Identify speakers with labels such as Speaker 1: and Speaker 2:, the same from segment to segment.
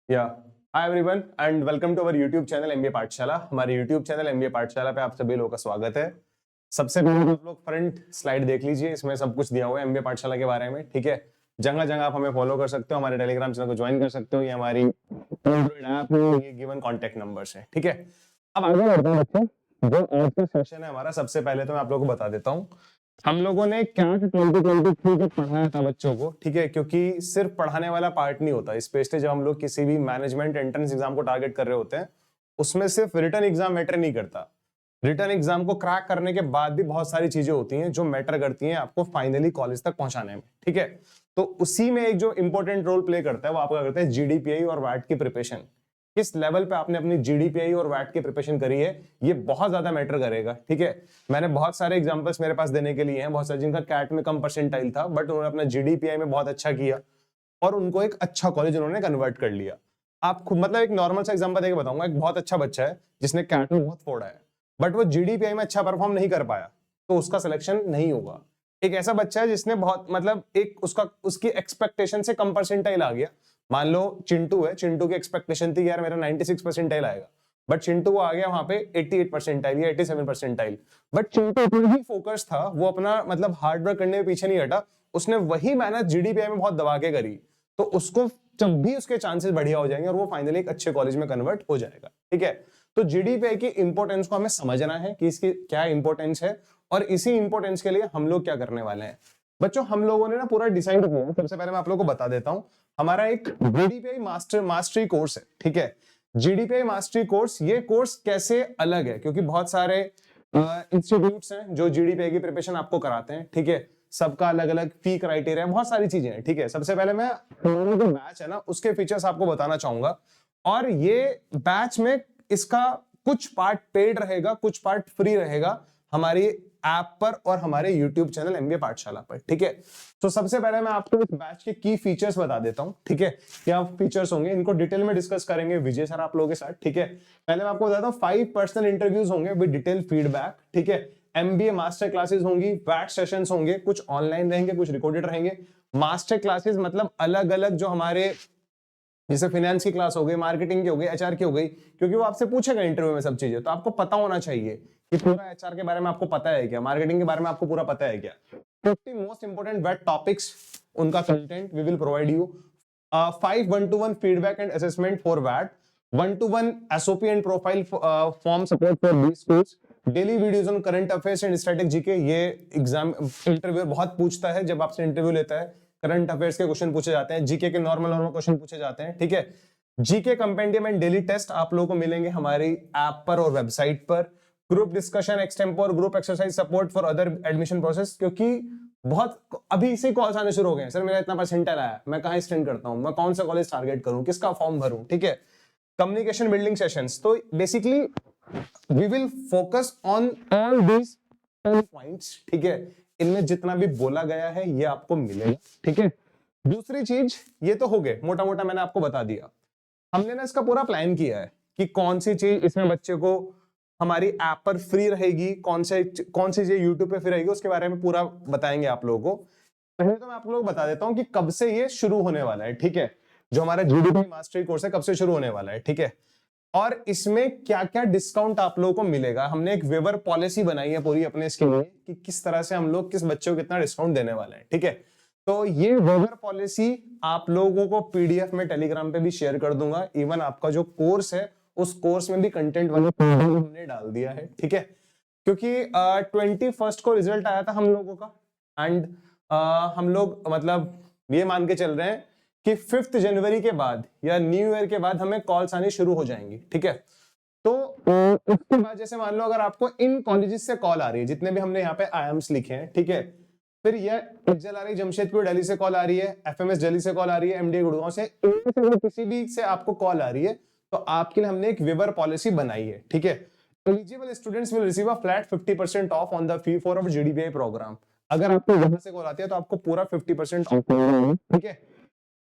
Speaker 1: या hi everyone and welcome to our YouTube channel MBA Pathshala. हमारे YouTube channel MBA पाठशाला पे आप सभी लोगों का स्वागत है। सबसे पहले आप लोग फ्रंट स्लाइड देख लीजिए, इसमें सब कुछ दिया हुआ है एमबीए पाठशाला के बारे में। ठीक है, जगह जगह आप हमें फॉलो कर सकते हो, हमारे टेलीग्राम चैनल को ज्वाइन कर सकते हो। ये हमारी एंड्रॉइड ऐप है, ये गिवन कॉन्टेक्ट नंबर्स है। ठीक है, अब आगे बढ़ते हैं बच्चों। जो आज का सेशन है हमारा, सबसे पहले तो मैं आप लोगों को बता देता हूँ हम लोगों ने क्या 2023 तक पढ़ाया था बच्चों को। ठीक है, क्योंकि सिर्फ पढ़ाने वाला पार्ट नहीं होता, स्पेशली जब हम लोग किसी भी मैनेजमेंट एंट्रेंस एग्जाम को टारगेट कर रहे होते हैं, उसमें सिर्फ रिटन एग्जाम मैटर नहीं करता। रिटन एग्जाम को क्रैक करने के बाद भी बहुत सारी चीजें होती हैं जो मैटर करती हैं आपको फाइनली कॉलेज तक पहुंचाने में। ठीक है, तो उसी में एक जो इंपॉर्टेंट रोल प्ले करता है वो आपका करते हैं जीडीपीआई और वैट की प्रिपरेशन। किस लेवल पे आपने अपनी जीडीपीआई और वैट की प्रिपरेशन करी है, ये बहुत ज्यादा मैटर करेगा। ठीक है, मैंने बहुत सारे एग्जांपल्स मेरे पास देने के लिए हैं, बहुत सारे जिनका कैट में कम परसेंटाइल था बट उन्होंने अपना जीडीपीआई में बहुत अच्छा किया और उनको एक अच्छा कॉलेज उन्होंने कन्वर्ट कर लिया। आप खुद मतलब एक नॉर्मल सा एग्जांपल देके बताऊंगा। एक बहुत अच्छा बच्चा है जिसने कैट में बहुत फोड़ा है बट वो जीडीपीआई में अच्छा परफॉर्म नहीं कर पाया, तो उसका सिलेक्शन नहीं होगा। एक ऐसा बच्चा है जिसने बहुत मतलब एक उसकी एक्सपेक्टेशन से कम परसेंटाइल आ गया। मान लो चिंटू है, चिंटू की एक्सपेक्टेशन थी यार मेरा 96 परसेंटाइल आएगा, बट चिंटू को आ गया वहां पे 88 परसेंटाइल या 87 परसेंटाइल। बट चिंटू अपना ही फोकस था, वो अपना मतलब हार्ड वर्क करने में पीछे नहीं हटा, उसने वही मेहनत जीडीपीआई में बहुत दबा के करी, तो उसको जब भी उसके चांसेस बढ़िया हो जाएंगे और वो फाइनली एक अच्छे कॉलेज में कन्वर्ट हो जाएगा। ठीक है, तो जीडीपीआई की इंपॉर्टेंस को हमें समझना है कि इसकी क्या इंपॉर्टेंस है और इसी इंपॉर्टेंस के लिए हम लोग क्या करने वाले हैं। बच्चों हम लोगों ने ना पूरा डिसाइड किया। सबसे पहले मैं आप लोगों को बता देता हूं, हमारा एक जीडीपीआई मास्टरी कोर्स है। ठीक है, जीडीपीआई मास्टरी कोर्स, ये कोर्स कैसे अलग है क्योंकि बहुत सारे इंस्टीट्यूट्स हैं जो जीडीपीआई की प्रिपरेशन आपको कराते हैं। ठीक है, सबका अलग अलग फी क्राइटेरिया, बहुत सारी चीजें हैं। ठीक है, सबसे पहले मैं हमारा जो बैच है ना उसके फीचर्स आपको बताना चाहूंगा। और ये बैच में इसका कुछ पार्ट पेड रहेगा, कुछ पार्ट फ्री रहेगा हमारी ऐप पर और हमारे यूट्यूब चैनल एमबीए पाठशाला पर। ठीक है, तो सबसे पहले मैं आपको इस बैच के की फीचर्स बता देता हूं। ठीक है, क्या फीचर्स होंगे इनको डिटेल में डिस्कस करेंगे विजय सर आप लोगों के साथ। ठीक है, पहले मैं आपको बताता हूं 5 पर्सनल इंटरव्यूज होंगे विद डिटेल फीडबैक। ठीक है, एमबीए मास्टर क्लासेस होंगी, बैच सेशंस होंगे, कुछ ऑनलाइन रहेंगे कुछ रिकॉर्डेड रहेंगे। मास्टर क्लासेस मतलब अलग अलग जो हमारे जैसे फाइनेंस की क्लास हो गई, मार्केटिंग की हो गई, एचआर की हो गई, क्योंकि वो आपसे पूछेगा इंटरव्यू में सब चीजें, तो आपको पता होना चाहिए कि पूरा एचआर के बारे में आपको पता है क्या, मार्केटिंग के बारे में आपको पूरा पता है क्या। 50 मोस्ट इंपोर्टेंट वेट टॉपिक्स, उनका content we will provide you. 5 1-to-1 feedback and assessment for वैट, 1-to-1 SOP and profile form support for these schools, daily videos on current affairs and strategy के। ये एग्जाम इंटरव्यू बहुत पूछता है, जब आपसे इंटरव्यू लेता है करंट अफेयर्स के क्वेश्चन पूछे जाते हैं, जीके के नॉर्मल नॉर्मल क्वेश्चन पूछे जाते हैं। ठीक है, GK compendium and daily test आप लोगों को मिलेंगे हमारी ऐप पर और वेबसाइट पर। Group discussion, extempore group exercise, support for other admission process, क्योंकि बहुत अभी से कॉल्स आने शुरू हो गए, सर मेरा इतना परसेंटाइल आया, मैं कहां स्टैंड करता हूं, मैं कौन सा कॉलेज टारगेट करूं, किसका फॉर्म भरूं। ठीक है, कम्युनिकेशन बिल्डिंग सेशंस, तो basically we will focus on all these points. ठीक है, इनमें जितना भी बोला गया है ये आपको मिलेगा। ठीक है, दूसरी चीज, ये तो हो गए मोटा मोटा मैंने आपको बता दिया। हमने ना इसका पूरा प्लान किया है कि कौन सी चीज इसमें बच्चे को हमारी ऐप पर फ्री रहेगी, कौन सी चीज यूट्यूब पे फ्री रहेगी, उसके बारे में पूरा बताएंगे आप लोगों को। पहले तो मैं आप लोगों को बता देता हूं कि कब से ये शुरू होने वाला है। ठीक है, जो हमारा जीडीपी मास्टरी कोर्स है कब से शुरू होने वाला है। ठीक है, और इसमें क्या क्या डिस्काउंट आप लोगों को मिलेगा, हमने एक वेवर पॉलिसी बनाई है पूरी अपने इसके लिए कि किस तरह से हम लोग किस बच्चे को कितना डिस्काउंट देने वाले हैं। ठीक है, तो ये वेवर पॉलिसी आप लोगों को पीडीएफ में टेलीग्राम पे भी शेयर कर दूंगा। इवन आपका जो कोर्स है उस कोर्स में भी कंटेंट वाले हमने डाल दिया है। ठीक है, क्योंकि 21 को रिजल्ट आया था हम लोगों का एंड हम लोग मतलब ये मान के चल रहे हैं कि 5 जनवरी के बाद या न्यू ईयर के बाद हमें कॉल्स आनी शुरू हो जाएंगी। ठीक है, तो उसके बाद जैसे मान लो अगर आपको इन कॉलेजेस से कॉल आ रही है, जितने भी हमने यहाँ पे आईएम्स लिखे हैं, ठीक है, फिर ये एचएल आ रही है जमशेदपुर दिल्ली से कॉल आ रही है, एफएमएस दिल्ली से कॉल आ रही है, एमडीए गुड़गांव से, इनमें से अगर किसी भी से आपको कॉल आ रही है तो आपके लिए हमने एक वेवर पॉलिसी बनाई है। ठीक है, eligible students will receive a flat 50% off on the fee for our GDPI programme. अगर आपको वहां से कॉल आती है तो आपको पूरा 50% ऑफ मिलेगा। ठीक है,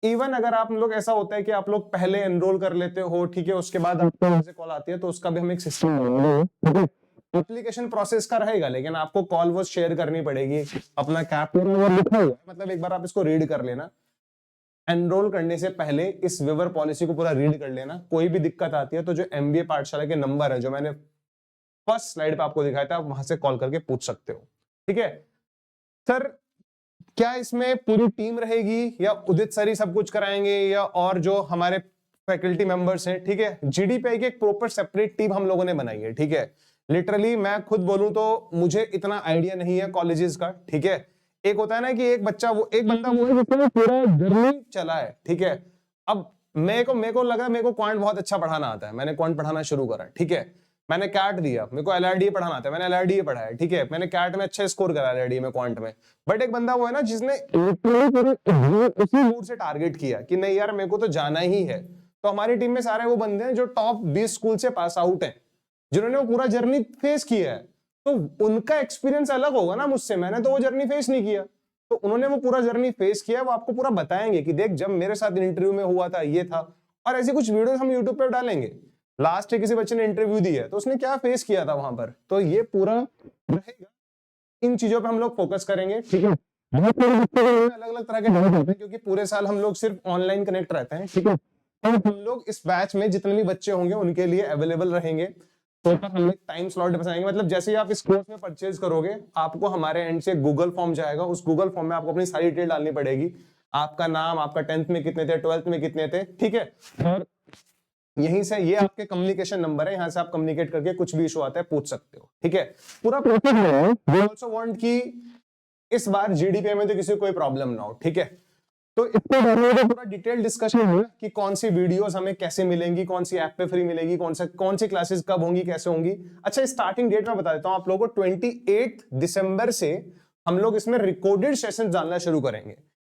Speaker 1: इवन अगर आप लोग ऐसा होता है कि आप लोग पहले एनरोल कर लेते हो, ठीक है, उसके बाद आपको वहां से कॉल आती है, तो उसका भी हम एक सिस्टम बनाएंगे। एप्लीकेशन प्रोसेस का रहेगा, लेकिन आपको कॉल वो शेयर करनी पड़ेगी, अपना कैप लिखा हुआ है, मतलब एक बार आप इसको रीड कर लेना। एनरोल करने से पहले इस वेवर पॉलिसी को पूरा रीड कर लेना। कोई भी दिक्कत आती है तो जो एमबीए पाठशाला के नंबर है जो मैंने फर्स्ट स्लाइड पे आपको दिखाया था, आप वहां से कॉल करके पूछ सकते हो। ठीक है सर, क्या इसमें पूरी टीम रहेगी या उदित सर ही सब कुछ कराएंगे या और जो हमारे फैकल्टी मेंबर्स हैं? ठीक है, जीडीपीआई की एक प्रॉपर सेपरेट टीम हम लोगों ने बनाई है। ठीक है, लिटरली मैं खुद बोलूं तो मुझे इतना आइडिया नहीं है कॉलेजेस का। ठीक है, एक होता है ना कि एक बंदा वो है जिसने पूरा जर्नी चला है। ठीक है, अब मेरे को लगा मेरे को क्वांट बहुत अच्छा पढ़ाना आता है, मैंने क्वांट पढ़ाना शुरू करा। ठीक है, मैंने कैट दिया, मेरे को एलआरडी पढ़ाना आता है, मैंने एलआरडी पढ़ा है। ठीक है, मैंने कैट में अच्छे स्कोर करा एलआरडी में, क्वांट में। बट एक बंदा वो है ना जिसने उसी मूड से टारगेट किया कि नहीं यार मेरे को तो जाना ही है। तो हमारी टीम में सारे वो बंदे हैं जो टॉप 20 स्कूल से पास आउट हैं, जिन्होंने वो पूरा जर्नी फेस किया है। तो उनका एक्सपीरियंस अलग होगा ना मुझसे, मैंने तो वो जर्नी फेस नहीं किया। तो उन्होंने वो पूरा जर्नी फेस किया, वो आपको पूरा बताएंगे कि देख जब मेरे साथ इंटरव्यू में हुआ था ये था। और ऐसी कुछ वीडियोस हम यूट्यूब पे डालेंगे। लास्ट किसी बच्चे ने इंटरव्यू दी है तो उसने क्या फेस किया था वहां पर, तो ये पूरा रहेगा। इन चीजों पे हम लोग फोकस करेंगे। ठीक है, बहुत सारे बच्चे अलग अलग तरह के डाउट होते हैं क्योंकि पूरे साल हम लोग सिर्फ ऑनलाइन कनेक्ट रहते हैं। ठीक है, तो हम लोग इस बैच में जितने भी बच्चे होंगे उनके लिए अवेलेबल रहेंगे। तो हम लोग टाइम स्लॉट बताएंगे, मतलब जैसे ही आप इस कोर्स में परचेज करोगे आपको हमारे एंड से गूगल फॉर्म जाएगा। उस गूगल फॉर्म में आपको अपनी सारी डिटेल डालनी पड़ेगी, आपका नाम, आपका 10th में कितने थे, 12th में कितने थे। ठीक है, और यहीं से ये आपके कम्युनिकेशन नंबर है, यहां से आप कम्युनिकेट करके कुछ भी इशू आता है पूछ सकते हो। ठीक है, पूरा प्रोसेस है। वी आल्सो वांट कि इस बार जीडीपी में तो किसी को कोई प्रॉब्लम ना हो। ठीक है, तो इसके बारे में पूरा डिटेल डिस्कशन है कि कौन सी वीडियोस हमें कैसे मिलेंगी, कौन सी ऐप पे फ्री मिलेगी, कौन सी क्लासेस कब होंगी, कैसे होंगी। अच्छा, स्टार्टिंग डेट में बता देता हूं आप लोगों को, 28 दिसंबर से हम लोग इसमें रिकॉर्डेड सेशन डालना शुरू करेंगे।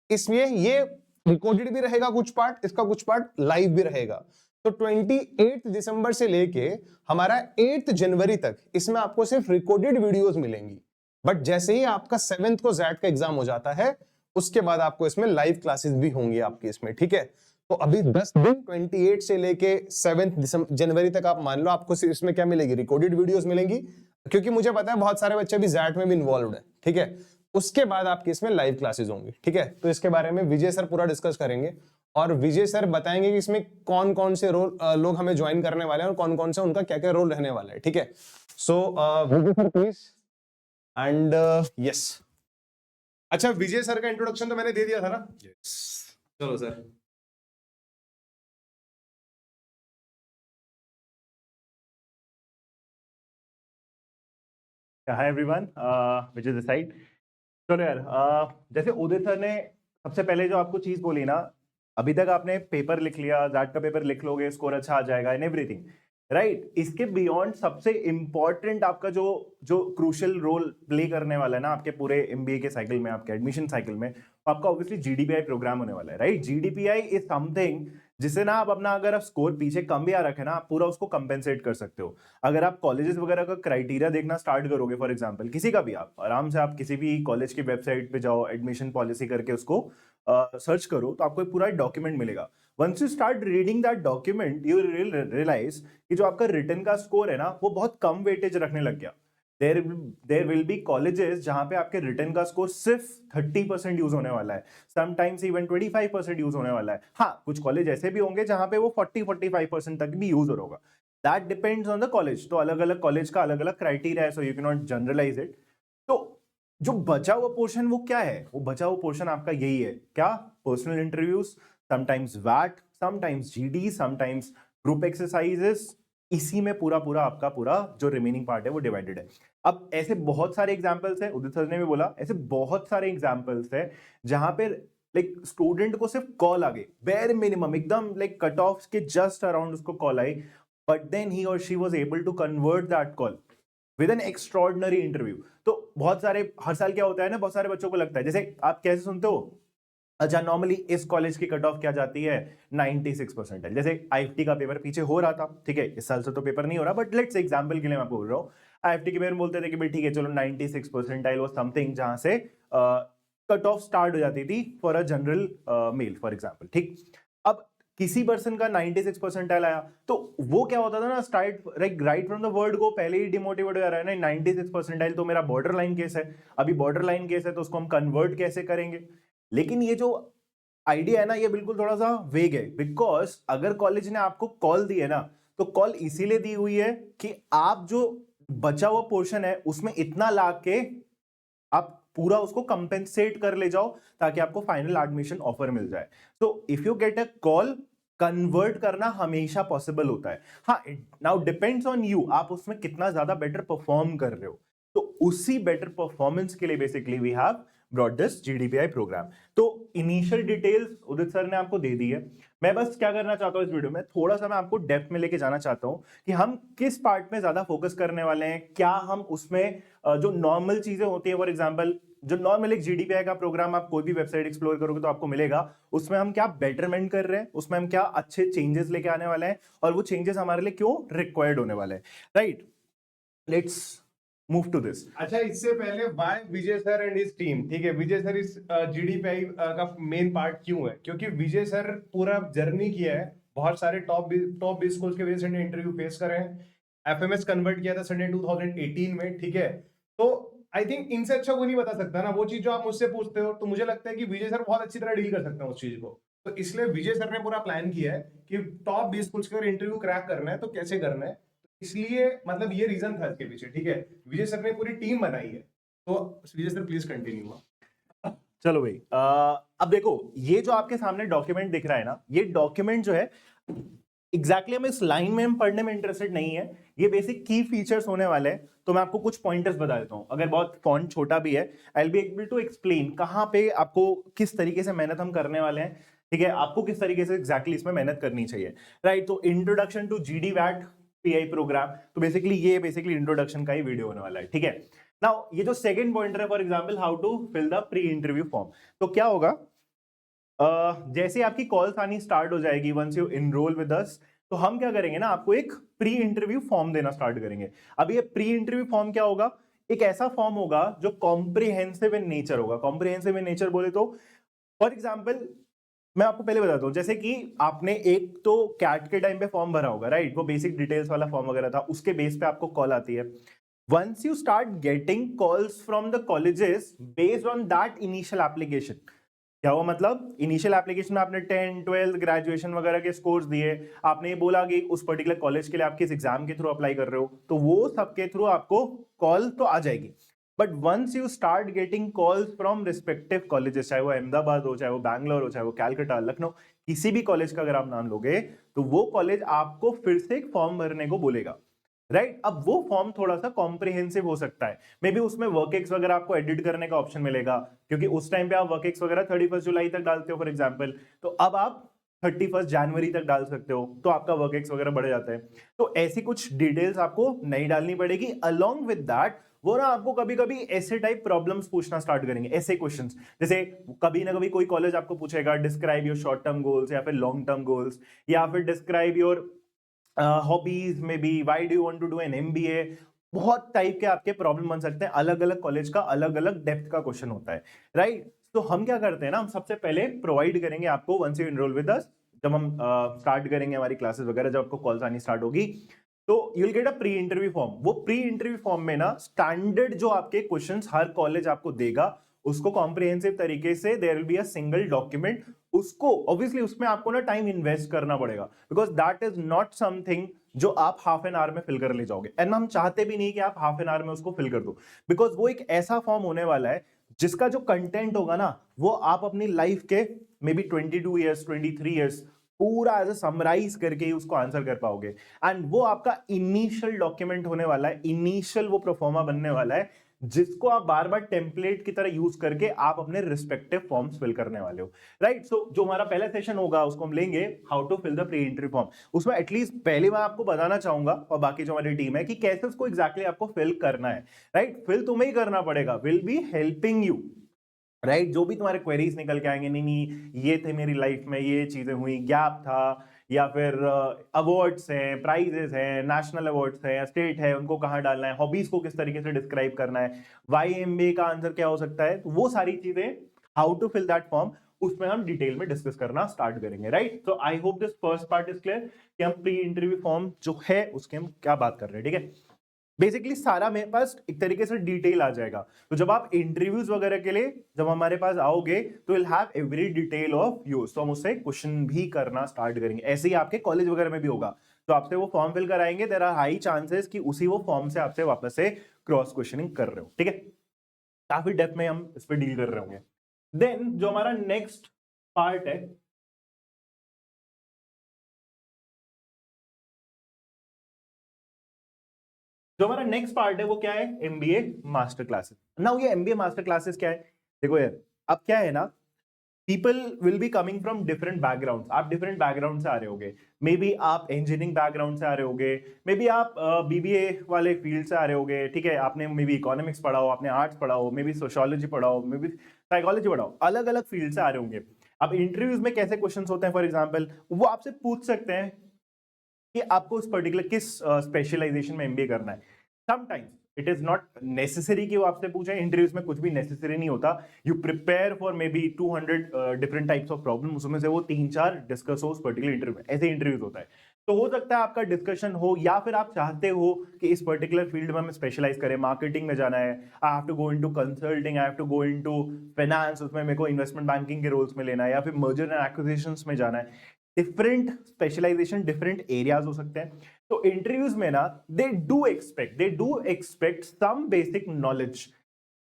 Speaker 1: इसमें ये रिकॉर्डेड भी रहेगा कुछ पार्ट, इसका कुछ पार्ट लाइव भी रहेगा। तो 28 दिसंबर से लेके हमारा 8 जनवरी तक इसमें आपको सिर्फ रिकॉर्डेड वीडियोस मिलेंगी। बट जैसे ही आपका 7th को जैट का एग्जाम हो जाता है उसके बाद आपको इसमें लाइव क्लासेस भी होंगी आपकी इसमें। ठीक है, तो अभी 10 दिन 28 से लेके 7 जनवरी तक आप मान लो आपको इसमें क्या मिलेगी, रिकॉर्डेड वीडियोस मिलेंगी। क्योंकि मुझे पता है बहुत सारे बच्चे भी जैट में भी इन्वॉल्व है। ठीक है, उसके बाद आपकी इसमें लाइव क्लासेस होंगी। ठीक है, तो इसके बारे में विजय सर पूरा डिस्कस करेंगे और विजय सर बताएंगे कि इसमें कौन कौन से रोल लोग हमें ज्वाइन करने वाले हैं और कौन कौन से उनका क्या क्या रोल रहने वाला है। ठीक है, सो विजय सर प्लीज। एंड यस, अच्छा विजय सर का इंट्रोडक्शन तो मैंने दे दिया था ना। yes. चलो sir.
Speaker 2: Hi everyone, Vijay this side. चलो यार, जैसे उदित सर ने सबसे पहले जो आपको चीज बोली ना, अभी तक आपने पेपर लिख लिया, जैट का पेपर लिख लोगे, स्कोर अच्छा आ जाएगा एंड एवरीथिंग, राइट। इसके बियॉन्ड सबसे इंपॉर्टेंट आपका जो जो क्रूशियल रोल प्ले करने वाला है ना आपके पूरे एमबीए के साइकिल में, आपके एडमिशन साइकिल में, आपका ऑब्वियसली जीडीपीआई प्रोग्राम होने वाला है, राइट। जीडीपीआई इज समथिंग जिसे ना आप अपना, अगर आप स्कोर पीछे कम भी आ रखे ना, आप पूरा उसको कंपेंसेट कर सकते हो। अगर आप कॉलेजेस वगैरह का क्राइटेरिया देखना स्टार्ट करोगे, फॉर एग्जांपल किसी का भी, आप आराम से आप किसी भी कॉलेज की वेबसाइट पे जाओ, एडमिशन पॉलिसी करके उसको सर्च करो, तो आपको एक पूरा डॉक्यूमेंट मिलेगा। Once you start reading that document you realise कि जो आपका रिटर्न का स्कोर है ना वो बहुत कम वेटेज रखने लग गया। देयर विल बी कॉलेजेस जहां पे आपके रिटर्न का स्कोर सिर्फ 30% यूज होने वाला है, समटाइम्स इवन 25% यूज होने वाला है। हाँ, कुछ कॉलेज ऐसे भी होंगे जहां पे वो 40-45% तक भी यूज होगा। That depends on the college. तो अलग अलग कॉलेज का अलग अलग क्राइटेरिया है, so you can not generalise it. तो जो बचा हुआ पोर्शन वो क्या है? वो बचा हुआ पोर्शन आपका यही है, क्या? पर्सनल इंटरव्यूज, समटाइम्स वैट, sometimes GD, sometimes group exercises. इसी में पूरा पूरा आपका पूरा जो रिमेनिंग पार्ट है वो डिवाइडेड है। अब ऐसे बहुत सारे एग्जांपल्स हैं, उदित सर ने भी बोला, ऐसे बहुत सारे एग्जांपल्स हैं जहां पे लाइक स्टूडेंट को सिर्फ कॉल आ गई, बेयर मिनिमम एकदम लाइक कट ऑफ के जस्ट अराउंड उसको कॉल आई, बट देन ही और she was able to convert that call with an extraordinary interview. तो बहुत सारे, हर साल क्या होता है ना, बहुत सारे बच्चों को लगता है, जैसे आप कैसे सुनते हो, अच्छा नॉर्मली इस कॉलेज की कट ऑफ क्या जाती है, 96% है। जैसे आईएफटी का पेपर पीछे हो रहा था, ठीक है, इस साल से तो पेपर नहीं हो रहा, बट लेट्स एग्जांपल के लिए मैं बोल रहा हूँ, आईएफटी के पेपर बोलते थे कि भाई ठीक है चलो 96% वो समथिंग जहां से कट ऑफ स्टार्ट हो जाती थी for a general mail for example, ठीक। अब किसी पर्सन का 96% आया तो वो क्या होता था ना, start right from the word को पहले ही डिमोटिवेट हो जा रहा है ना, 96% तो मेरा बॉर्डर लाइन केस है, अभी बॉर्डर लाइन केस है तो उसको हम कन्वर्ट कैसे करेंगे। लेकिन ये जो आइडिया है ना, ये बिल्कुल थोड़ा सा वेग है, बिकॉज अगर कॉलेज ने आपको कॉल दी है ना, तो कॉल इसीलिए दी हुई है कि आप जो बचा हुआ पोर्शन है उसमें इतना ला के आप पूरा उसको कंपेंसेट कर ले जाओ ताकि आपको फाइनल एडमिशन ऑफर मिल जाए। तो if you get a call, convert करना हमेशा पॉसिबल होता है। हाँ, नाउ डिपेंड्स ऑन यू, आप उसमें कितना ज्यादा बेटर परफॉर्म कर रहे हो। तो उसी बेटर परफॉर्मेंस के लिए basically we have brought this GDPI programme. तो इनिशियल डिटेल्स उदित सर ने आपको दे दी है। मैं बस क्या करना चाहता हूं इस वीडियो में, थोड़ा सा मैं आपको डेप्थ में लेके जाना चाहता हूं कि हम किस पार्ट में ज्यादा फोकस करने वाले हैं। क्या हम उसमें जो नॉर्मल चीजें होती है, फॉर एग्जाम्पल जो नॉर्मल एक जीडीपीआई का प्रोग्राम आप कोई भी वेबसाइट एक्सप्लोर करोगे तो आपको मिलेगा, उसमें हम क्या बेटरमेंट कर रहे हैं, उसमें हम क्या अच्छे चेंजेस लेके आने वाले हैं, और वो चेंजेस हमारे लिए क्यों रिक्वायर्ड होने वाले हैं। Right, let's move to this.
Speaker 1: अच्छा, इससे पहले why Vijay sir and his team, ठीक है, विजय सर इस जीडीपीआई का मेन पार्ट क्यों है? क्योंकि विजय सर पूरा जर्नी किया है, बहुत सारे टॉप 20 स्कूल्स के वजह से इंटरव्यू फेस करे हैं, एफएमएस कन्वर्ट किया था सर ने 2018 में, ठीक है। तो आई थिंक इनसे अच्छा कोई नहीं बता सकता ना वो चीज जो आप मुझसे पूछते हो। तो मुझे लगता है कि विजय सर बहुत अच्छी तरह डील कर सकते हैं उस चीज को। तो इसलिए विजय सर ने पूरा प्लान किया है कि टॉप 20 स्कूल्स का इंटरव्यू क्रैक करना है तो कैसे करना है। इसलिए मतलब ये रीजन था इसके पीछे, ठीक है। विजय सर ने पूरी टीम बनाई है। तो विजय सर प्लीज कंटिन्यू।
Speaker 2: चलो भाई, अब देखो ये जो आपके सामने डॉक्यूमेंट दिख रहा है ना, ये डॉक्यूमेंट जो है एग्जैक्टली हम इस लाइन में हम पढ़ने में इंटरेस्टेड नहीं है, ये बेसिक की फीचर्स होने वाले हैं। तो मैं आपको कुछ पॉइंटर्स बता देता हूं, अगर बहुत फॉन्ट छोटा भी है, I will be able to explain कहां पे आपको किस तरीके से मेहनत हम करने वाले हैं, ठीक है, आपको किस तरीके से एग्जैक्टली इसमें मेहनत करनी चाहिए। राइट, तो इंट्रोडक्शन टू जीडी वैट पीआई प्रोग्राम, तो बेसिकली ये इंट्रोडक्शन का ही वीडियो होने वाला है, ठीक है। नाउ ये जो सेकंड पॉइंटर है, for example how to fill the pre interview form, तो क्या होगा, जैसे आपकी कॉल्स आनी स्टार्ट हो जाएगी, once you enroll with us, तो हम क्या करेंगे ना, आपको एक प्री इंटरव्यू फॉर्म देना स्टार्ट करेंगे। अब ये प्री इंटरव्यू फॉर्म क्या होगा, एक ऐसा फॉर्म होगा जो कॉम्प्रिहेंसिव इन नेचर होगा। कॉम्प्रिहेंसिव इन नेचर बोले तो फॉर एग्जाम्पल मैं आपको पहले बताता हूं, जैसे कि आपने एक तो कैट के टाइम पे फॉर्म भरा होगा, राइट, वो बेसिक डिटेल्स वाला फॉर्म वगैरह था, उसके बेस पे आपको कॉल आती है। Once you start getting calls from the colleges based on that initial application, क्या हुआ, मतलब इनिशियल एप्लीकेशन में आपने 10, 12, ग्रेजुएशन वगैरह के स्कोर्स दिए, आपने ये बोला कि उस पर्टिकुलर कॉलेज के लिए आप किस एग्जाम के थ्रू अप्लाई कर रहे हो, तो वो सबके थ्रू आपको कॉल तो आ जाएगी। But once you start getting calls from respective colleges, चाहे वो अहमदाबाद हो, चाहे वो बैंगलोर हो, चाहे वो कैलकाटा, लखनऊ, किसी भी कॉलेज का अगर आप नाम लोगे, तो वो कॉलेज आपको फिर से एक फॉर्म भरने को बोलेगा। राइट, अब वो फॉर्म थोड़ा सा कॉम्प्रिहेंसिव हो सकता है, मे बी उसमें वर्कएक्स वगैरह आपको एडिट करने का ऑप्शन मिलेगा, क्योंकि उस टाइम पे आप वर्कएक्स वगैरह 31 जुलाई तक डालते हो फॉर एग्जांपल, तो अब आप 31 जनवरी तक डाल सकते हो, तो आपका वर्कएक्स वगैरह बढ़ जाता है। तो ऐसी कुछ डिटेल्स आपको नहीं डालनी पड़ेगी। अलोंग विद दैट वो ना आपको कभी कभी ऐसे टाइप प्रॉब्लम्स पूछना स्टार्ट करेंगे, ऐसे क्वेश्चंस, जैसे कभी ना कभी कोई कॉलेज आपको पूछेगा describe your short term goals या फिर लॉन्ग टर्म गोल्स, या फिर डिस्क्राइब योर हॉबीज में भी, why do you want to do an MBA, बहुत टाइप के आपके प्रॉब्लम बन सकते हैं। अलग अलग कॉलेज का अलग अलग डेप्थ का क्वेश्चन होता है, राइट। तो हम क्या करते हैं ना, हम सबसे पहले प्रोवाइड करेंगे आपको once you enroll with us, जब हम स्टार्ट करेंगे हमारी क्लासेस वगैरह, जब आपको कॉल्स आनी स्टार्ट होगी, तो you will get a pre interview form. वो प्री इंटरव्यू फॉर्म में ना स्टैंडर्ड जो आपके क्वेश्चंस हर कॉलेज आपको देगा, उसको कॉम्प्रिहेंसिव तरीके से there will be a single document, उसको ऑब्वियसली उसमें आपको ना टाइम इन्वेस्ट करना पड़ेगा, because that is not something जो आप हाफ एन आवर में फिल कर ले जाओगे, एंड हम चाहते भी नहीं कि आप हाफ एन आवर में उसको फिल कर दो, बिकॉज वो एक ऐसा फॉर्म होने वाला है जिसका जो कंटेंट होगा ना, वो आप अपनी लाइफ के मे बी 22 ईयर्स 23 ईयर्स पूरा एज समराइज करके ही उसको आंसर कर पाओगे। एंड वो आपका इनिशियल डॉक्यूमेंट होने वाला है, इनिशियल वो प्रोफॉर्मा बनने वाला है, जिसको आप बार बार टेम्पलेट की तरह यूज करके आप अपने रिस्पेक्टिव फॉर्म्स फिल करने वाले हो, राइट। सो जो हमारा पहला सेशन होगा उसको हम लेंगे how to fill the pre interview form. उसमें एटलीस्ट पहले मैं आपको बताना चाहूंगा, और बाकी जो हमारी टीम है, कि कैसे उसको एग्जैक्टली आपको फिल करना है, राइट। फिल तुम्हें ही करना पड़ेगा, will be helping you, right. जो भी तुम्हारे क्वेरीज निकल के आएंगे, नहीं नहीं ये थे मेरी लाइफ में, ये चीजें हुई, गैप था, या फिर अवार्ड्स हैं, प्राइजेस हैं, नेशनल अवार्ड्स हैं, स्टेट है, उनको कहाँ डालना है, हॉबीज को किस तरीके से डिस्क्राइब करना है, वाई एमबीए का आंसर क्या हो सकता है, तो वो सारी चीजें how to fill that form, उसमें हम डिटेल में डिस्कस करना स्टार्ट करेंगे, राइट। तो I hope this first part is clear कि हम प्री इंटरव्यू फॉर्म जो है उसके हम क्या बात कर रहे हैं, ठीक है। बेसिकली सारा मेरे पास एक तरीके से डिटेल आ जाएगा। तो जब आप इंटरव्यूज वगैरह के लिए जब हमारे पास आओगे तो will have every detail of use, तो हम उससे क्वेश्चन भी करना स्टार्ट करेंगे। ऐसे ही आपके कॉलेज वगैरह में भी होगा, तो आपसे वो फॉर्म फिल कराएंगे, देयर आर हाई चांसेस कि उसी वो फॉर्म से आपसे वापस से क्रॉस क्वेश्चनिंग कर रहे हो, ठीक है। काफी डेप्थ में हम इस पर डील कर रहे होंगे। देन जो हमारा नेक्स्ट पार्ट है, जो हमारा नेक्स्ट पार्ट है वो क्या है, एमबीए मास्टर क्लासेस। नाउ ये एमबीए मास्टर क्लासेस क्या है, देखो यार अब क्या है ना, people will be coming from different background, आप डिफरेंट बैकग्राउंड से आ रहे होगे, मे बी आप इंजीनियरिंग बैकग्राउंड से आ रहे होगे, मे बी आप बीबीए वाले फील्ड से आ रहे होगे, ठीक है, आपने मे बी इकोनॉमिक्स पढ़ा हो, आपने आर्ट्स पढ़ा हो, मे बी सोशियोलॉजी पढ़ा हो, मे बी साइकोलॉजी पढ़ा हो, अलग अलग फील्ड से आ रहे होंगे। अब इंटरव्यूज में कैसे क्वेश्चंस होते हैं, फॉर एग्जांपल वो आपसे पूछ सकते हैं कि आपको उस पर्टिकुलर किस स्पेशलाइजेशन में एमबीए करना है। Sometimes it is not necessary कि वो आपसे पूछे, इंटरव्यूज में कुछ भी नेसेसरी नहीं होता। You prepare for may be 200 different types of problem, उसमें से वो 3-4 डिस्कस हो उस पर्टिकुलर इंटरव्यू में, ऐसे इंटरव्यूज होता है। तो हो सकता है आपका डिस्कशन हो, या फिर आप चाहते हो कि इस पर्टिकुलर फील्ड में हम स्पेशलाइज करें, मार्केटिंग में जाना है, I have to go into consulting, I have to go into finance, उसमें मेरे को इन्वेस्टमेंट बैंकिंग के रोल्स में लेना है, या फिर मर्जर एंड एक्विजिशंस में जाना है। डिफरेंट स्पेशलाइजेशन, डिफरेंट एरियाज हो सकते हैं। तो इंटरव्यूज में ना they do expect some basic knowledge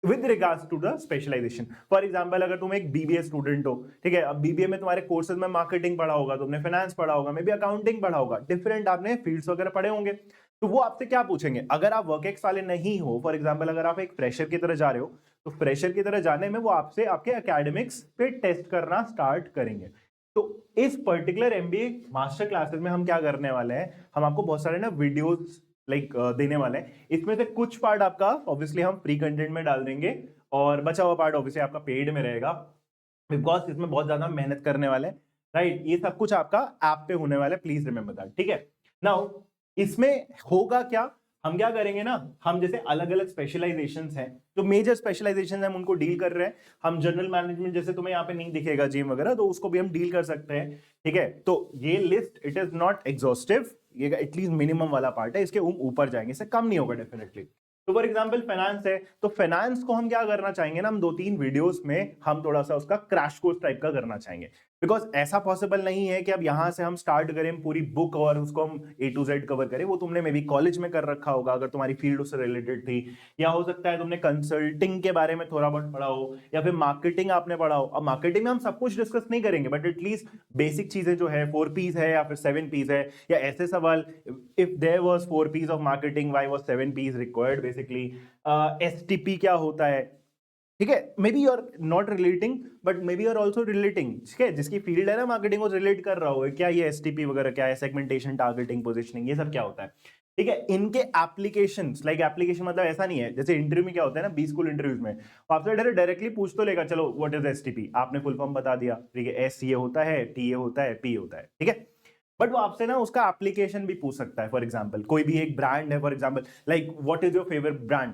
Speaker 2: with regards to the specialisation. For example अगर तुम एक बीबीए स्टूडेंट हो, ठीक है, अब बीबीए में तुम्हारे कोर्सेज में मार्केटिंग पढ़ा होगा, तुमने फाइनेंस पढ़ा होगा, मे बी अकाउंटिंग पढ़ा होगा, डिफरेंट आपने फील्ड्स वगैरह पढ़े होंगे। तो वो आपसे क्या पूछेंगे, अगर आप वर्कएक्स वाले नहीं हो, फॉर एग्जांपल अगर आप एक फ्रेशर की तरह जा रहे हो, तो फ्रेशर की तरह जाने में वो आपसे आपके एकेडमिक्स पे टेस्ट करना स्टार्ट करेंगे। तो इस पर्टिकुलर एमबीए मास्टर क्लासेस में हम क्या करने वाले हैं, हम आपको बहुत सारे ना वीडियोस देने वाले हैं। इसमें से कुछ पार्ट आपका ऑब्वियसली हम फ्री कंटेंट में डाल देंगे, और बचा हुआ पार्ट ऑब्वियसली आपका पेड में रहेगा, बिकॉज इसमें बहुत ज्यादा मेहनत करने वाले हैं, राइट। ये सब कुछ आपका ऐप पे होने वाला है, प्लीज रिमेंबर दैट, ठीक है। नाउ इसमें होगा क्या, हम क्या करेंगे ना, हम जैसे अलग अलग स्पेशलाइजेशंस हैं, जो मेजर स्पेशलाइजेशन हम उनको डील कर रहे हैं। हम जनरल मैनेजमेंट जैसे तुम्हें यहाँ पे नहीं दिखेगा जिम वगैरह, तो उसको भी हम डील कर सकते हैं, ठीक है। तो ये list it is not exhaustive, ये एटलीस्ट मिनिमम वाला पार्ट है, इसके ऊपर जाएंगे, इससे कम नहीं होगा डेफिनेटली। तो फॉर एग्जांपल फाइनेंस है, तो फाइनेंस को हम क्या करना चाहेंगे ना, हम 2-3 वीडियोस में हम थोड़ा सा उसका क्रैश कोर्स टाइप का करना चाहेंगे। बिकॉज ऐसा पॉसिबल नहीं है कि अब यहां से हम स्टार्ट करें पूरी बुक और उसको हम A to Z कवर करें। वो तुमने मे बी कॉलेज में कर रखा होगा अगर तुम्हारी फील्ड उससे रिलेटेड थी, या हो सकता है तुमने कंसल्टिंग के बारे में थोड़ा बहुत पढ़ा हो, या फिर मार्केटिंग आपने पढ़ा हो। अब मार्केटिंग में हम सब कुछ डिस्कस नहीं करेंगे, बट एटलीस्ट बेसिक चीजें जो है 4 P's है या फिर 7 P's है, या ऐसे सवाल, if there was 4 P's of marketing, why was 7 P's required, basically STP क्या होता है, ठीक है। Maybe you are not relating, but maybe you are also relating, ठीक है, जिसकी फील्ड है ना मार्केटिंग, वो रिलेट कर रहा हो क्या ये एसटीपी वगैरह क्या है, सेगमेंटेशन, टारगेटिंग, पोजिशनिंग, ये सब क्या होता है, ठीक है। इनके एप्लीकेशंस, लाइक एप्लीकेशन मतलब ऐसा नहीं है जैसे इंटरव्यू में क्या होता है ना, 20 स्कूल इंटरव्यूज में आपसे डायरेक्टली पूछ तो लेगा, चलो व्हाट इज एसटीपी, आपने फुल फॉर्म बता दिया, ठीक है, एस ये होता है, टी ये होता है, पी होता है, ठीक है। बट वो आपसे ना उसका एप्लीकेशन भी पूछ सकता है। फॉर एग्जाम्पल कोई भी एक ब्रांड है, for example like what is your favourite brand,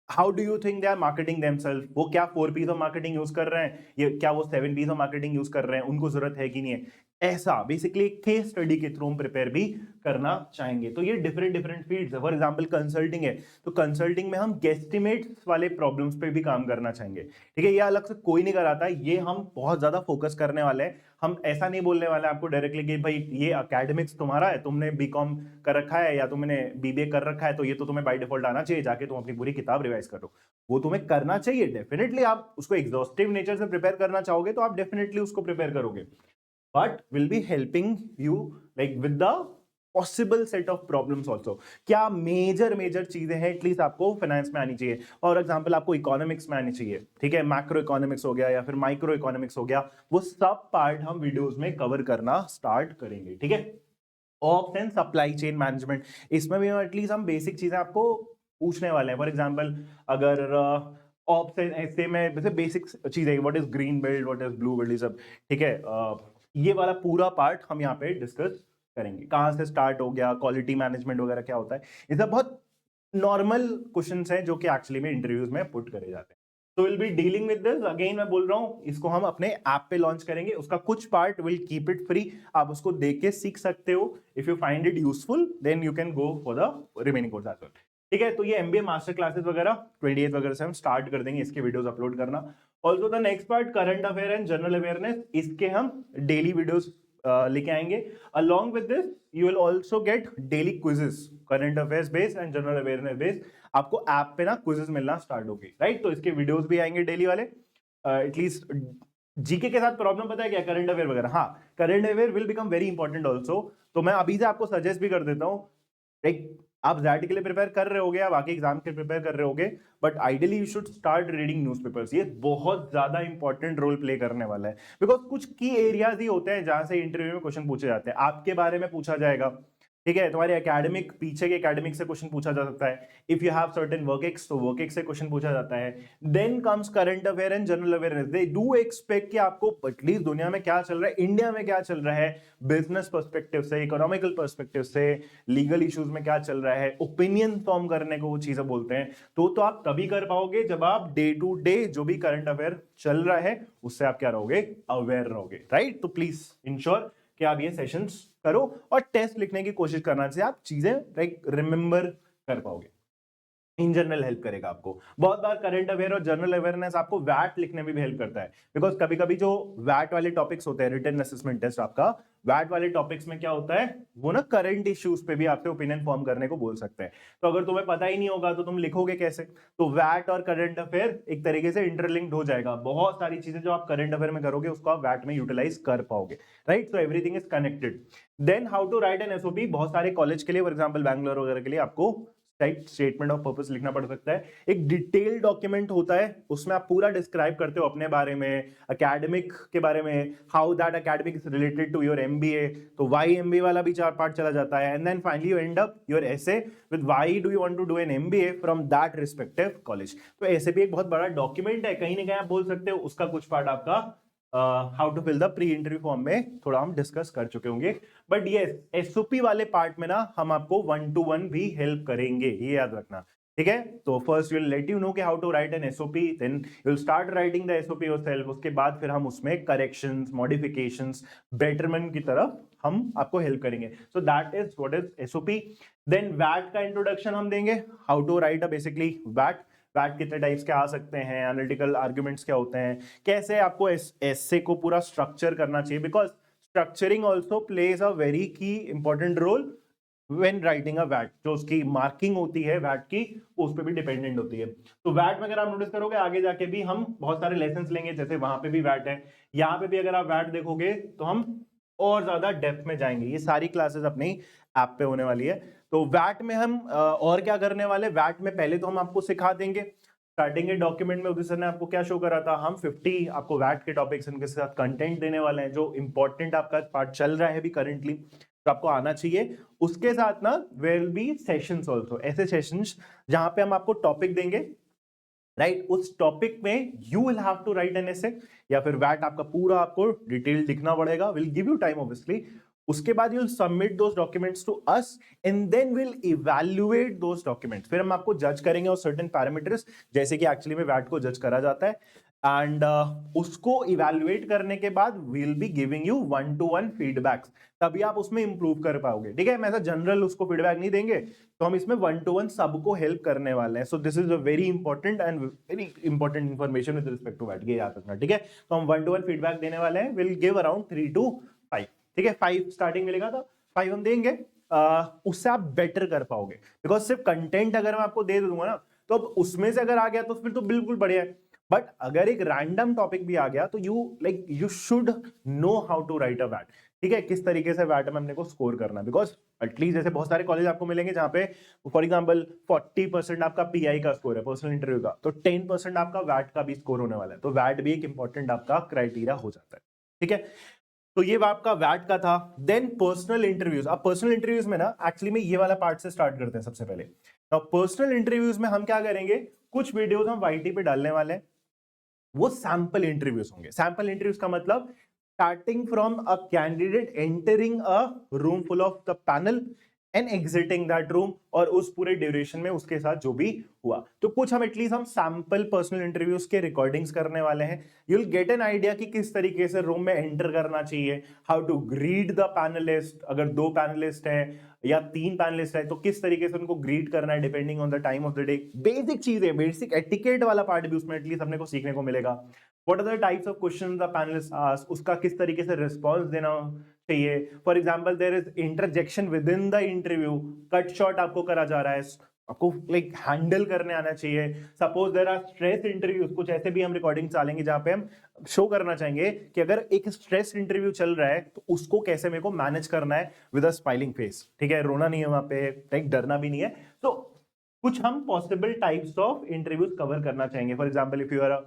Speaker 2: how do you think they are marketing themselves, वो क्या 4 P's ऑफ मार्केटिंग यूज कर रहे हैं, ये क्या वो 7 P's ऑफ मार्केटिंग यूज कर रहे हैं, उनको जरूरत है कि नहीं है। ऐसा बेसिकली केस स्टडी के थ्रू हम प्रिपेयर भी करना चाहेंगे। तो ये डिफरेंट डिफरेंट फील्ड्स है। फॉर एग्जांपल कंसल्टिंग है, तो कंसल्टिंग में हम गेस्टिमेट्स वाले प्रॉब्लम्स पे भी काम करना चाहेंगे, ठीक है। ये अलग से कोई नहीं कराता, ये हम बहुत ज्यादा फोकस करने वाले हैं। हम ऐसा नहीं बोलने वाले आपको डायरेक्टली कि भाई ये एकेडमिक्स तुम्हारा है, तुमने बीकॉम कर रखा है या तुमने बीबीए कर रखा है, तो ये तो तुम्हें बाय डिफॉल्ट आना चाहिए, जाके तुम अपनी पूरी किताब रिवाइज करो। वो तुम्हें करना चाहिए डेफिनेटली, आप उसको एग्जॉस्टिव नेचर से प्रिपेयर करना चाहोगे तो आप डेफिनेटली उसको प्रिपेयर करोगे, but will be helping you like with the possible set of problems also। क्या मेजर चीजें हैं एटलीस्ट आपको फाइनेंस में आनी चाहिए, और एग्जांपल आपको इकोनॉमिक्स में आनी चाहिए, ठीक है, मैक्रो इकोनॉमिक्स हो गया या फिर माइक्रो इकोनॉमिक्स हो गया, वो सब पार्ट हम वीडियोस में कवर करना स्टार्ट करेंगे, ठीक है। Ops and supply chain management, इसमें भी एटलीस्ट हम बेसिक चीजें आपको पूछने वाले हैं। फॉर एग्जांपल अगर ऑप्स ऐसे में वैसे बेसिक चीजें, what is green belt, what is blue belt, ये सब, ठीक है। ये वाला पूरा पार्ट हम यहाँ पे डिस्कस करेंगे, कहाँ से स्टार्ट हो गया, क्वालिटी मैनेजमेंट वगैरह क्या होता है, ये सब बहुत नॉर्मल क्वेश्चंस हैं जो कि एक्चुअली में इंटरव्यूज में पुट करे जाते हैं। तो will be dealing with this again, मैं बोल रहा हूँ इसको हम अपने ऐप पे लॉन्च करेंगे, उसका कुछ part will keep it free, आप उसको देख के सीख सकते हो। If you find it useful then you can go for the remaining course as well, ठीक है, तो ये एमबीए मास्टर क्लासेस वगैरह 28 वगैरह से हम स्टार्ट कर देंगे इसके वीडियोस अपलोड करना। Also the next part current affair and general awareness, इसके हम डेली वीडियोस लेके आएंगे। Along with this you will also get daily quizzes, current affairs based and general awareness based, आपको ऐप पे ना क्विजेस मिलना start होगी, राइट। तो इसके वीडियोस भी आएंगे डेली वाले, एटलीस्ट जीके के साथ प्रॉब्लम पता है क्या, करंट अफेयर वगैरह। हाँ, current affair will become very important also, तो मैं अभी से आपको सजेस्ट भी कर देता हूँ, लाइक आप जैट के लिए प्रिपेयर कर रहे होगे या बाकी एग्जाम के प्रिपेयर कर रहे होगे, but ideally you should start reading newspapers. ये बहुत ज्यादा इंपॉर्टेंट रोल प्ले करने वाला है, बिकॉज कुछ की एरियाज ही होते हैं जहां से इंटरव्यू में क्वेश्चन पूछे जाते हैं। आपके बारे में पूछा जाएगा, ठीक है, तुम्हारे एकेडमिक, पीछे के एकेडमिक से क्वेश्चन पूछा जा सकता है। If you have certain work ex, तो वर्क एक्स से क्वेश्चन पूछा जाता है। Then comes current affair and general awareness. They do expect कि आपको एटलीस्ट दुनिया में क्या चल रहा है, इंडिया में क्या चल रहा है, बिजनेस पर्सपेक्टिव से, इकोनॉमिकल पर्सपेक्टिव से, लीगल इश्यूज में क्या चल रहा है, ओपिनियन फॉर्म करने को वो चीजें बोलते हैं। तो आप तभी कर पाओगे जब आप डे टू डे जो भी करंट अफेयर चल रहा है उससे आप क्या रहोगे, अवेयर रहोगे, राइट। तो प्लीज इंश्योर कि आप ये सेशंस करो और टेस्ट लिखने की कोशिश करना चाहिए, आप चीजें लाइक रिमेंबर कर पाओगे। इन जनरल हेल्प करेगा आपको। बहुत बार करंट अवेयर और जनरल अवेयरनेस आपको वैट लिखने में भी हेल्प करता है, बिकॉज कभी कभी जो वैट वाले टॉपिक्स होते हैं, रिटन असेसमेंट टेस्ट आपका, वैट वाले टॉपिक्स में क्या होता है, वो ना करंट इश्यूज पे भी आपसे ओपिनियन फॉर्म करने को बोल सकते हैं। तो अगर तुम्हें पता ही नहीं होगा तो तुम लिखोगे कैसे। तो वैट और करंट अफेयर एक तरीके से इंटरलिंक्ड हो जाएगा, बहुत सारी चीजें जो आप करंट अफेयर में करोगे उसको आप वैट में यूटिलाइज कर पाओगे, right. So everything is connected. Then how to write an SOP, बहुत सारे कॉलेज के लिए, फॉर एग्जाम्पल बैंगलोर वगैरह के लिए आपको स्टेटमेंट ऑफ पर्पस लिखना पड़ सकता है। एक डिटेल डॉक्यूमेंट होता है, उसमें आप पूरा डिस्क्राइब करते हो अपने बारे में, एकेडमिक के बारे में, how that academic is related to your MBA. तो व्हाई एमबीए वाला भी 4 पार्ट चला जाता है, and then finally you end up your essay with why do you want to do an MBA from that respective college. तो ऐसे भी एक बहुत बड़ा डॉक्यूमेंट है, कहीं ना कहीं आप बोल सकते हो उसका कुछ पार्ट आपका how to fill the pre interview form में थोड़ा हम डिस्कस कर चुके होंगे। बट यस, एसओपी वाले पार्ट में ना हम आपको 1-to-1 भी हेल्प करेंगे, ये याद रखना, ठीक है। तो first will let you know कि how to write an SOP, then you will start writing the SOP yourself. उसके बाद फिर हम उसमें करेक्शंस, मॉडिफिकेशंस, बेटरमेंट की तरफ हम आपको हेल्प करेंगे। So that is what is SOP. Then VAT का इंट्रोडक्शन हम देंगे, how to write a basically VAT, VAT कितने टाइप्स के आ सकते हैं, एनालिटिकल आर्गुमेंट्स क्या होते हैं, कैसे आपको एसे को पूरा स्ट्रक्चर करना चाहिए, because structuring also plays a very key important role when writing a वैट। जो उसकी मार्किंग होती है वैट की, उस पर भी डिपेंडेंट होती है। तो वैट में अगर आप नोटिस करोगे आगे जाके भी हम बहुत सारे लेसन्स लेंगे, जैसे वहां पे भी वैट है, यहाँ पे भी अगर आप वैट देखोगे तो हम और ज्यादा डेप्थ में जाएंगे। ये सारी क्लासेस अपनी ऐप पे होने वाली है। तो वैट में हम और क्या करने वाले, वैट में पहले तो हम आपको सिखा देंगे, स्टार्टिंग के डॉक्यूमेंट में उदित सर ने आपको क्या शो करा था, हम 50 आपको वैट के टॉपिक्स इनके साथ कंटेंट देने वाले हैं, जो इंपॉर्टेंट आपका पार्ट चल रहा है अभी करंटली, तो आपको आना चाहिए। उसके साथ ना विल बी सेशंस ऑल्सो, ऐसे सेशंस जहां पे हम आपको टॉपिक देंगे, राइट। उस टॉपिक में you will have to write an essay, या फिर वैट आपका पूरा आपको डिटेल लिखना पड़ेगा, will give you time obviously. उसके बाद you'll submit those documents to us and then we'll evaluate those documents। फिर हम आपको जज करेंगे और certain parameters, जैसे कि एक्चुअली में वैट को जज करा जाता है, एंड उसको इवेल्युएट करने के बाद we'll be giving you 1-to-1 feedbacks, तभी आप उसमें इंप्रूव कर पाओगे, ठीक है। मैं ऐसा जनरल उसको फीडबैक नहीं देंगे, तो हम इसमें 1-to-1 सबको हेल्प करने वाले हैं। So this is a very important and very important information with respect to वैट, ये याद रखना, ठीक है। तो हम 1-to-1 फीडबैक देने वाले हैं, विल गिव अराउंड 3 to 5, ठीक है। 5 स्टार्टिंग मिलेगा था, 5 हम देंगे, उससे आप बेटर कर पाओगे, बिकॉज सिर्फ कंटेंट अगर मैं आपको दे दूंगा ना, तो अब उसमें से अगर आ गया तो फिर तो बिल्कुल बढ़िया है। बट अगर एक रैंडम टॉपिक भी आ गया तो you should know how to write a वैट, ठीक है, किस तरीके से वैट में हमने को स्कोर करना, बिकॉज एटलीस्ट जैसे बहुत सारे कॉलेज आपको मिलेंगे जहां पे फॉर एग्जांपल 40% आपका पीआई का स्कोर है, पर्सनल इंटरव्यू का, तो 10% आपका वैट का भी स्कोर होने वाला है। तो वैट भी एक इंपॉर्टेंट आपका क्राइटेरिया हो जाता है, ठीक है। तो ये आपका वैट का था। Then personal interviews. अब पर्सनल इंटरव्यूज में ना एक्चुअली में ये वाला पार्ट से स्टार्ट करते हैं सबसे पहले। तो पर्सनल इंटरव्यूज में हम क्या करेंगे, कुछ वीडियोस हम वाईटी पे डालने वाले हैं, वो सैंपल इंटरव्यूज होंगे। सैंपल इंटरव्यूज का मतलब starting from a candidate entering a room full of the panel and exiting that room, और उस पूरे ड्यूरेशन में उसके साथ जो भी हुआ। तो कुछ हम एटलीस्ट हम सैंपल पर्सनल इंटरव्यूज के रिकॉर्डिंग्स करने वाले हैं। You will get an idea कि किस तरीके से रूम में एंटर करना चाहिए, how to greet the panelist, अगर 2 पैनलिस्ट है या 3 पैनलिस्ट है तो किस तरीके से उनको ग्रीट करना है depending on the time of the day. Basic चीजें, बेसिक एटिकेट वाला पार्ट भी उसमें एटलीस्ट हमने को सीखने को मिलेगा। What are the types of questions the panelist ask, उसका किस तरीके से रिस्पॉन्स देना चाहिए। For example there is interjection within the interview, cut short आपको करा जा रहा है, आपको लाइक हैंडल करने आना चाहिए। Suppose there are stress interviews, कुछ ऐसे भी हम रिकॉर्डिंग चालेंगे जहां पे हम शो करना चाहेंगे कि अगर एक स्ट्रेस इंटरव्यू चल रहा है तो उसको कैसे मेरे को मैनेज करना है विद अ स्माइलिंग फेस, ठीक है, रोना नहीं है वहां पे, लाइक डरना भी नहीं है। तो कुछ हम possible types of interviews cover करना चाहेंगे। For example if you are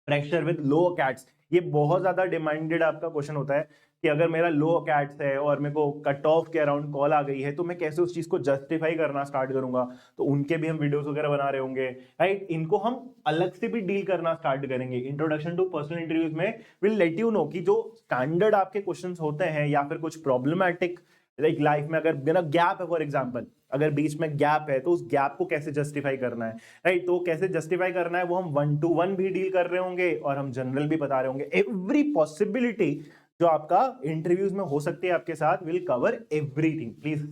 Speaker 2: pressure with low CATs, ये बहुत ज्यादा डिमांडेड आपका क्वेश्चन होता है कि अगर मेरा लो कैट्स है और मेरे को कट ऑफ के अराउंड कॉल आ गई है तो मैं कैसे उस चीज को जस्टिफाई करना स्टार्ट करूंगा। तो उनके भी हम वीडियोस वगैरह बना रहे होंगे, राइट। इनको हम अलग से भी डील करना स्टार्ट करेंगे। इंट्रोडक्शन टू पर्सनल इंटरव्यूज में विल लेट यू नो कि जो स्टैंडर्ड आपके क्वेश्चंस होते हैं या फिर कुछ प्रॉब्लमैटिक लाइक लाइफ में अगर बिना गैप है, फॉर एग्जांपल अगर बीच में गैप है तो उस गैप को कैसे जस्टिफाई करना है, राइट। तो कैसे जस्टिफाई करना है वो हम 1-to-1 भी डील कर रहे होंगे और हम जनरल भी बता रहे होंगे। एवरी पॉसिबिलिटी जो आपका इंटरव्यूज में हो सकती है आपके साथ, will cover everything, please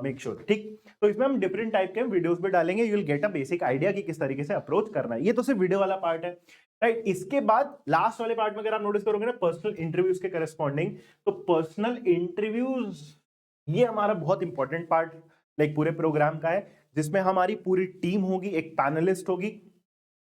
Speaker 2: make sure, ठीक। तो इसमें हम डिफरेंट टाइप के वीडियोस भी डालेंगे, you will get a basic idea कि किस तरीके से अप्रोच करना है। ये तो सिर्फ वीडियो वाला पार्ट है, राइट। इसके बाद लास्ट वाले पार्ट में अगर आप नोटिस करोगे ना पर्सनल इंटरव्यूज के करस्पॉन्डिंग, तो पर्सनल इंटरव्यूज ये हमारा बहुत इंपॉर्टेंट पार्ट लाइक पूरे प्रोग्राम का है, जिसमें हमारी पूरी टीम होगी, एक पैनलिस्ट होगी,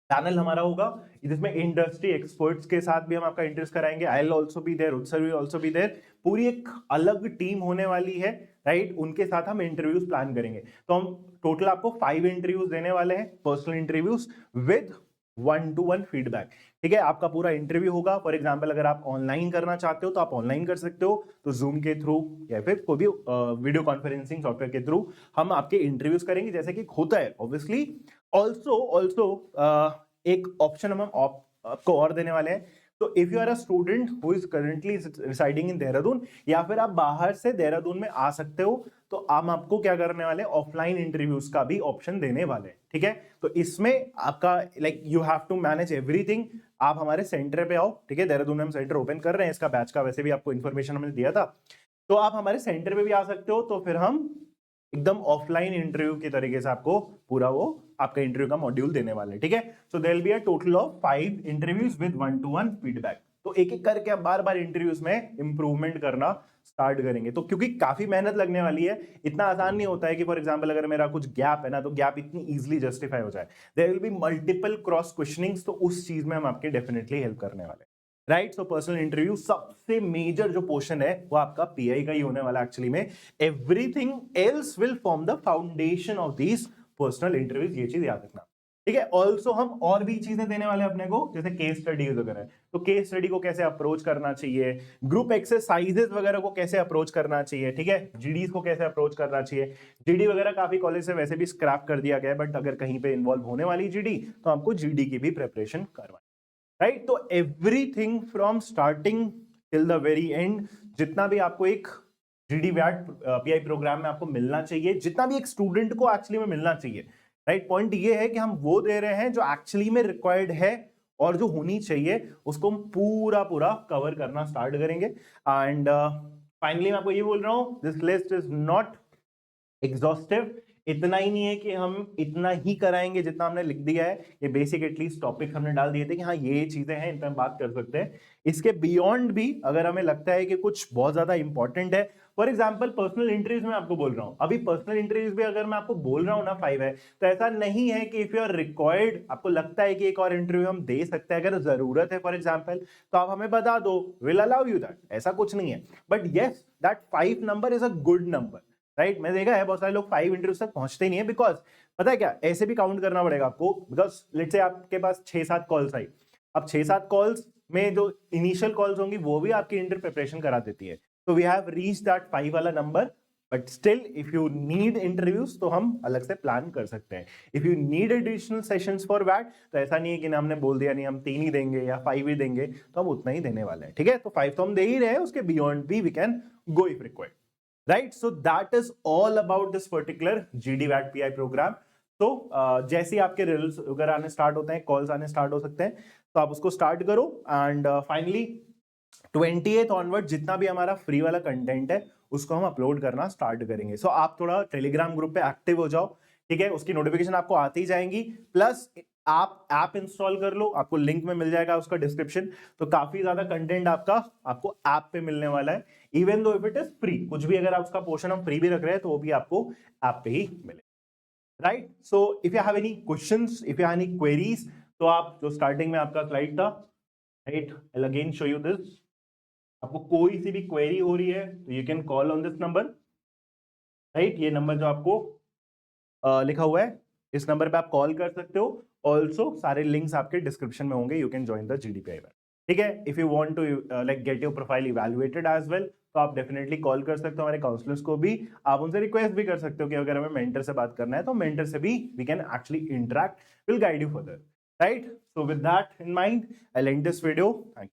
Speaker 2: पैनल हमारा होगा जिसमें इंडस्ट्री एक्सपर्ट्स के साथ भी हम आपका इंटरेस्ट कराएंगे। I will also be there, Utsav will also be there, पूरी एक अलग टीम होने वाली है, राइट। उनके साथ हम इंटरव्यूज प्लान करेंगे। तो हम टोटल आपको 5 इंटरव्यूज देने वाले हैं, personal interviews with 1-to-1 feedback, ठीक है। आपका पूरा इंटरव्यू होगा। फॉर एग्जांपल अगर आप ऑनलाइन करना चाहते हो तो आप ऑनलाइन कर सकते हो, तो जूम के थ्रू या फिर कोई भी वीडियो कॉन्फ्रेंसिंग सॉफ्टवेयर के थ्रू हम आपके इंटरव्यूज करेंगे, जैसे कि होता है ऑब्वियसली। ऑल्सो एक ऑप्शन हम आपको और देने वाले हैं। तो if you are a student who is currently residing in Dehradun, या फिर आप बाहर से देहरादून में आ सकते हो, तो हम आपको क्या करने वाले हैं, ऑफलाइन इंटरव्यूज का भी ऑप्शन देने वाले हैं, ठीक है। तो इसमें आपका like you have to manage everything. आप हमारे सेंटर पे आओ, ठीक है, देहरादून में हम सेंटर ओपन कर रहे हैं, इसका बैच का वैसे भी आपको इन्फॉर्मेशन हमने दिया था, तो आप हमारे सेंटर पे भी आ सकते हो। तो फिर हम एकदम ऑफलाइन इंटरव्यू की तरीके से आपको पूरा वो आपका इंटरव्यू का मॉड्यूल देने वाले हैं, ठीक है। So there will be a total of 5 interviews with 1-to-1 feedback. तो एक एक करके आप बार बार इंटरव्यूज में इंप्रूवमेंट करना स्टार्ट करेंगे, तो क्योंकि काफी मेहनत लगने वाली है। इतना आसान नहीं होता है कि फॉर एग्जांपल अगर मेरा कुछ गैप है ना, तो गैप इतनी इजीली जस्टिफाई हो जाए। There will be multiple cross questionings, तो उस चीज में हम आपके डेफिनेटली हेल्प करने वाले हैं, राइट। सो पर्सनल इंटरव्यू सबसे मेजर जो पोर्शन है वो आपका पीआई का ही होने वाला एक्चुअली में। Everything else will form the foundation of this personal interviews, ये चीज याद रखना, ठीक है। ऑल्सो हम और भी चीजें देने वाले हैं अपने को, जैसे केस स्टडीज वगैरह। तो केस स्टडी को कैसे अप्रोच करना चाहिए, ग्रुप एक्सरसाइजेस वगैरह को कैसे अप्रोच करना चाहिए, ठीक है, जीडीज को कैसे अप्रोच करना चाहिए। जीडी वगैरह काफी कॉलेज से वैसे भी स्क्रैप कर दिया गया है, बट अगर कहीं पे इन्वॉल्व होने वाली जीडी, तो आपको जीडी की भी प्रिपरेशन करवाएं, राइट। तो everything from starting till the very and, जितना भी आपको एक जीडी वैट पीआई प्रोग्राम में आपको मिलना चाहिए, जितना भी एक स्टूडेंट को एक्चुअली में मिलना चाहिए, राइट। पॉइंट ये है कि हम वो दे रहे हैं जो एक्चुअली में रिक्वायर्ड है, और जो होनी चाहिए उसको हम पूरा पूरा कवर करना स्टार्ट करेंगे। एंड फाइनली मैं आपको ये बोल रहा हूं, this list is not exhaustive. इतना ही नहीं है कि हम इतना ही कराएंगे जितना हमने लिख दिया है, ये बेसिक एटलीस्ट टॉपिक हमने डाल दिए थे कि हाँ ये चीजें हैं, इन पर हम बात कर सकते हैं। इसके बियॉन्ड भी अगर हमें लगता है कि कुछ बहुत ज्यादा इंपॉर्टेंट है, फॉर एग्जाम्पल पर्सनल इंटरव्यूज में आपको बोल रहा हूं, अभी पर्सनल इंटरव्यूज भी अगर मैं आपको बोल रहा हूं ना 5 है, तो ऐसा नहीं है कि इफ यू आर रिक्वायर्ड, आपको लगता है कि एक और इंटरव्यू हम दे सकते हैं, अगर जरूरत है फॉर एग्जाम्पल, तो आप हमें बता दो, विल अलाउ यू दैट, ऐसा कुछ नहीं है। But yes, that 5 number is a good number, right. मैं देखा है बहुत सारे लोग 5 इंटरव्यूज तक पहुंचते ही नहीं है, बिकॉज पता है क्या, ऐसे भी काउंट करना पड़ेगा आपको, बिकॉज लेट्स से आपके पास 6-7 कॉल्स आई, अब 6-7 कॉल्स में जो इनिशियल कॉल्स होंगी वो भी आपकी इंटर प्रिपरेशन करा देती है। तो वी हैव रीच दैट 5 वाला number, but still if you need interviews तो हम अलग से प्लान कर सकते हैं। If you need additional sessions for that, तो ऐसा नहीं है कि ना हमने बोल दिया नहीं हम 3 ही देंगे या 5 ही देंगे, तो हम उतना ही देने वाले हैं, ठीक है। तो 5 तो हम दे ही रहे हैं, उसके बियॉन्ड भी we can go if required. Right? So that is all about this particular GD-VAT PI programme. तो जैसे ही आपके रिजल्ट्स वगैरह आने स्टार्ट होते हैं, कॉल्स आने स्टार्ट हो सकते हैं, तो आप उसको स्टार्ट करो. एंड फाइनली 28th ऑनवर्ड जितना भी हमारा फ्री वाला कंटेंट है उसको हम अपलोड करना स्टार्ट करेंगे. सो आप थोड़ा टेलीग्राम ग्रुप पे एक्टिव हो जाओ, ठीक है? उसकी नोटिफिकेशन आपको आती ही जाएंगी. प्लस आप ऐप इंस्टॉल कर लो, आपको लिंक में मिल जाएगा उसका डिस्क्रिप्शन. तो काफी ज्यादा कंटेंट आपको ऐप पे मिलने वाला है, even though if it is free. कुछ भी अगर आप उसका पोर्शन हम फ्री भी रख रहे हैं तो वो भी आपको ऐप पे ही मिले. Right? So if you have any questions, if you have any queries, तो आप जो स्टार्टिंग में आपका स्लाइड था, right, I will again show you this. आपको कोई सी भी क्वेरी हो रही है तो you can call on this number. Right? ये नंबर जो आपको लिखा हुआ है, इस नंबर पे आप कॉल कर सकते हो. ऑल्सो सारे लिंक्स आपके डिस्क्रिप्शन में होंगे. You can join the GD-PI. ठीक है? If you want to like get your profile evaluated as well, तो आप डेफिनेटली कॉल कर सकते हो हमारे काउंसलर्स को भी. आप उनसे रिक्वेस्ट भी कर सकते हो कि अगर हमें मेंटर से बात करना है तो मेंटर से भी we can actually interact, will guide you further. Right? So with that in mind, I end this video. Thank you.